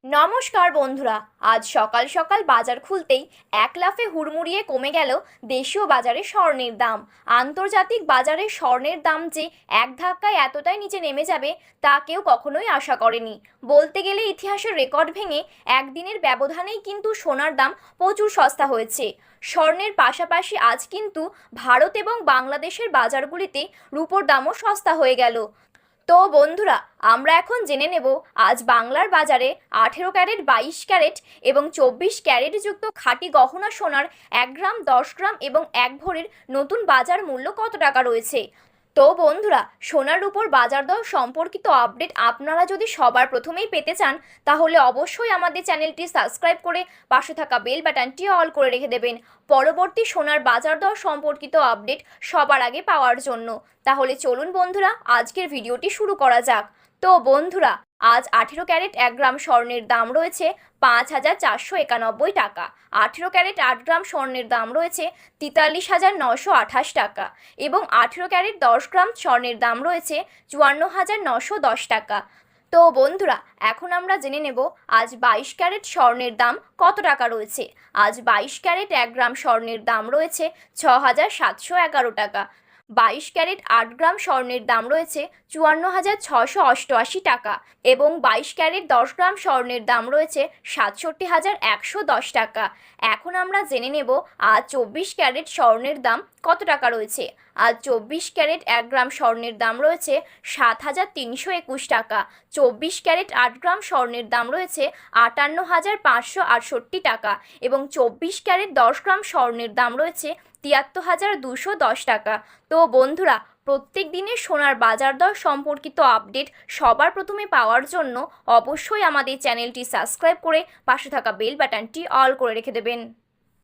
নমস্কার বন্ধুরা। আজ সকাল সকাল বাজার খুলতেই এক লাফে হুড়মুড়িয়ে কমে গেল দেশীয় বাজারে স্বর্ণের দাম। আন্তর্জাতিক বাজারে স্বর্ণের দাম যে এক ধাক্কায় এতটাই নিচে নেমে যাবে তা কেউ কখনোই আশা করেনি। বলতে গেলে ইতিহাসের রেকর্ড ভেঙে একদিনের ব্যবধানেই কিন্তু সোনার দাম প্রচুর সস্তা হয়েছে। স্বর্ণের পাশাপাশি আজ কিন্তু ভারত এবং বাংলাদেশের বাজারগুলিতে রূপোর দামও সস্তা হয়ে গেল। তো বন্ধুরা, আমরা এখন জেনে নেব আজ বাংলার বাজারে 18 ক্যারেট, 22 ক্যারেট এবং 24 ক্যারেট যুক্ত খাঁটি গহনা সোনার 1 গ্রাম, 10 গ্রাম এবং 1 ভরির নতুন বাজার মূল্য কত টাকা রয়েছে। তো বন্ধুরা, সোনার উপর বাজার দর সম্পর্কিত আপডেট আপনারা যদি সবার প্রথমেই পেতে চান তাহলে অবশ্যই আমাদের চ্যানেলটি সাবস্ক্রাইব করে পাশে থাকা বেল বাটনটি অল করে রেখে দেবেন পরবর্তী সোনার বাজার দর সম্পর্কিত আপডেট সবার আগে পাওয়ার জন্য। তাহলে চলুন বন্ধুরা, আজকের ভিডিওটি শুরু করা যাক। তো বন্ধুরা, আজ 18 ক্যারেট 1 গ্রাম স্বর্ণের দাম রয়েছে 5,491 টাকা। 18 ক্যারেট 8 গ্রাম স্বর্ণের দাম রয়েছে 43,928 টাকা এবং 18 ক্যারেট 10 গ্রাম স্বর্ণের দাম রয়েছে 54,910 টাকা। তো বন্ধুরা, এখন আমরা জেনে নেব আজ 22 ক্যারেট স্বর্ণের দাম কত টাকা রয়েছে। আজ 22 ক্যারেট 1 গ্রাম স্বর্ণের দাম রয়েছে 6,711 টাকা। 22 ক্যারেট 8 গ্রাম স্বর্ণের দাম রয়েছে 54,688 টাকা এবং 22 ক্যারেট 10 গ্রাম স্বর্ণের দাম রয়েছে 67,110 টাকা। এখন আমরা জেনে নেব আজ 24 ক্যারেট স্বর্ণের দাম কত টাকা রয়েছে। আজ 24 ক্যারেট 1 গ্রাম স্বর্ণের দাম রয়েছে 7,321 টাকা। 24 ক্যারেট 8 গ্রাম স্বর্ণের দাম রয়েছে 58,568 টাকা এবং 24 ক্যারেট 10 গ্রাম স্বর্ণের দাম রয়েছে 73,210 টাকা। তো বন্ধুরা, প্রত্যেক দিনের সোনার বাজার দর সম্পর্কিত আপডেট সবার প্রথমে পাওয়ার জন্য অবশ্যই আমাদের চ্যানেলটি সাবস্ক্রাইব করে পাশে থাকা বেল বাটনটি অল করে রেখে দেবেন।